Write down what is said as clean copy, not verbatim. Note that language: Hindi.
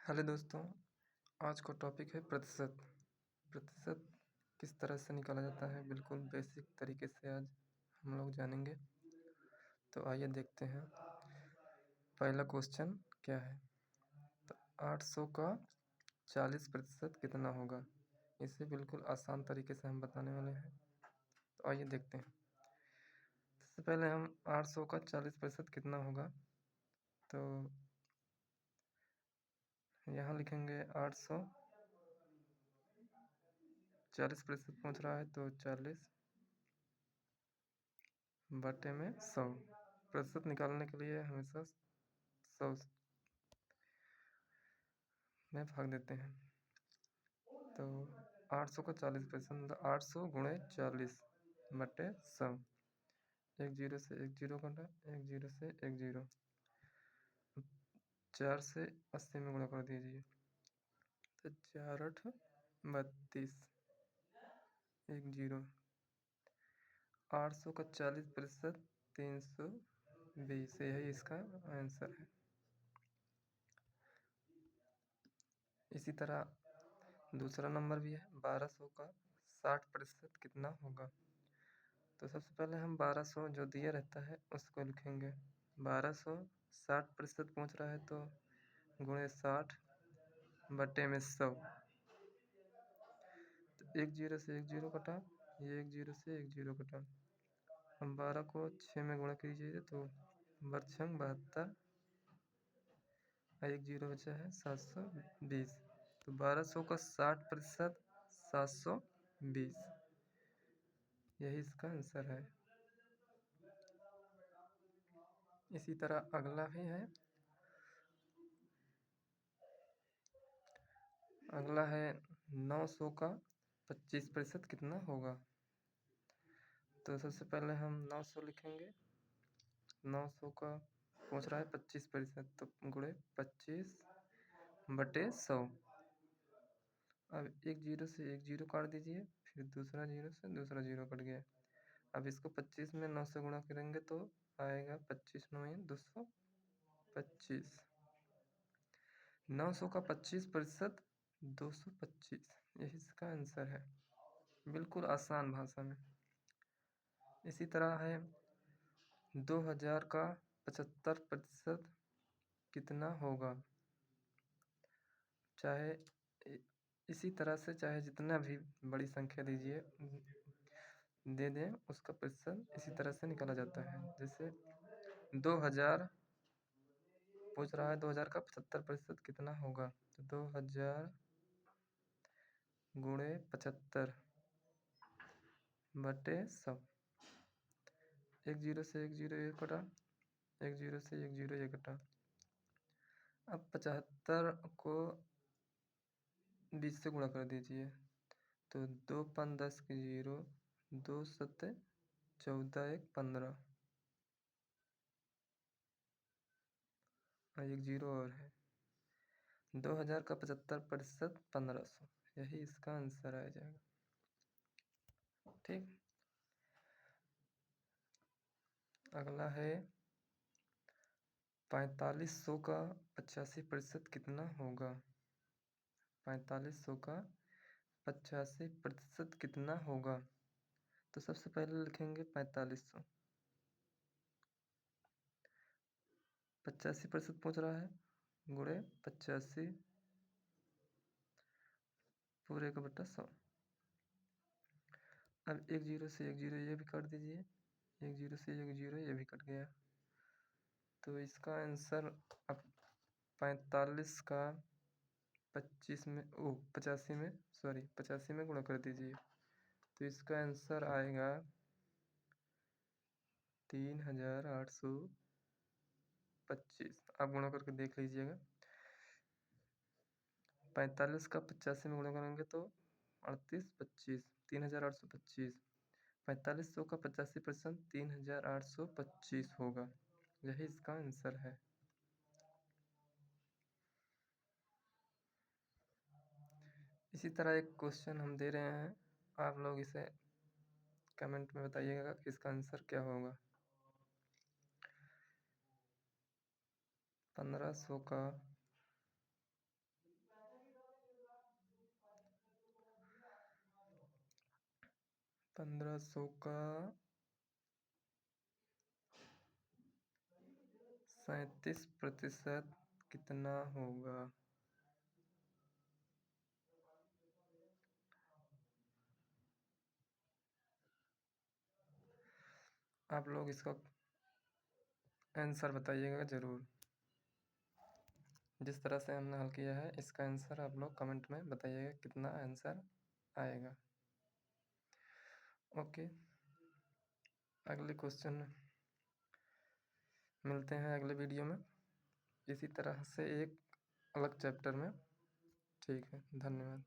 हेलो दोस्तों, आज का टॉपिक है प्रतिशत। प्रतिशत किस तरह से निकाला जाता है, बिल्कुल बेसिक तरीके से आज हम लोग जानेंगे। तो आइए देखते हैं। पहला क्वेश्चन क्या है? तो 800 का 40% कितना होगा? इसे बिल्कुल आसान तरीके से हम बताने वाले हैं। तो आइए देखते हैं। सबसे पहले हम 800 का 40% कितना होगा, तो यहाँ लिखेंगे 800 40% पहुँच रहा है तो 40 बटे में 100। प्रतिशत निकालने के लिए हमेशा 100 में भाग देते हैं। तो 800 का 40% मतलब 800 गुणे 40 बटे 100। एक जीरो से एक जीरो कटा, एक जीरो से एक जीरो, 4 से 80 में गुणा कर दीजिए तो 4 8 32, एक जीरो। 800 का 40% 320, यही इसका आंसर है। इसी तरह दूसरा नंबर भी है। 1200 का 60% कितना होगा? तो सबसे पहले हम 1200 जो दिया रहता है उसको लिखेंगे। 1200 60% पहुँच रहा है तो गुणे 60 बटे में 100। तो एक जीरो से एक जीरो कटा, ये एक जीरो से एक जीरो कटा। हम 12 को 6 में गुणा कीजिए तो बरछंग 72, एक जीरो बचा है 720। तो 1200 का 60% 720, यही इसका आंसर है। इसी तरह अगला भी है। अगला है 900 का 25% कितना होगा? तो सबसे पहले हम 900 लिखेंगे। 900 का पहुँच रहा है 25%, तो गुणे 25 बटे 100। अब एक जीरो से एक जीरो काट दीजिए, फिर दूसरा जीरो से दूसरा जीरो कट गया। अब इसको 25 में 9 से गुणा करेंगे तो आएगा 25 9 225। 900 का 25% 225, यही इसका आंसर है, बिल्कुल आसान भाषा में। इसी तरह है 2000 का 75% कितना होगा? चाहे इसी तरह से चाहे जितना भी बड़ी संख्या दीजिए दे दें, उसका प्रतिशत इसी तरह से निकाला जाता है। जैसे 2000 पूछ रहा है, 2000 का 75% कितना होगा? तो 2000 गुणे 75 बटे 100। एक जीरो से एक जीरो ये कटा, एक जीरो से एक जीरो ये कटा। अब 75 को 20 से गुणा कर दीजिए तो 2 5 10 की जीरो, 2 7 14 1 15, एक जीरो और है। 2000 का 75% 1500, यही इसका आंसर आ जाएगा। ठीक। अगला है 4500 का 85% कितना होगा? 4500 का 85% कितना होगा? तो सबसे पहले लिखेंगे 4500। 85% पूछ रहा है, गुणे 85 पूरे का बटा 100। अब एक जीरो से एक जीरो ये भी काट दीजिए, एक जीरो से एक जीरो ये भी कट गया। तो इसका आंसर अब 45 का 85 में 85 में गुणा कर दीजिए तो इसका आंसर आएगा 3825। आप गुणा करके देख लीजिएगा। 45 का 85 में गुणा करेंगे तो 3825, 3825। 4500 का 85% 3825 होगा, यही इसका आंसर है। इसी तरह एक क्वेश्चन हम दे रहे हैं, आप लोग इसे कमेंट में बताइएगा कि इसका आंसर क्या होगा। 1500 का 1500 का 37% कितना होगा? आप लोग इसका आंसर बताइएगा ज़रूर। जिस तरह से हमने हल किया है इसका आंसर आप लोग कमेंट में बताइएगा कितना आंसर आएगा। ओके, अगले क्वेश्चन में मिलते हैं अगले वीडियो में इसी तरह से एक अलग चैप्टर में। ठीक है, धन्यवाद।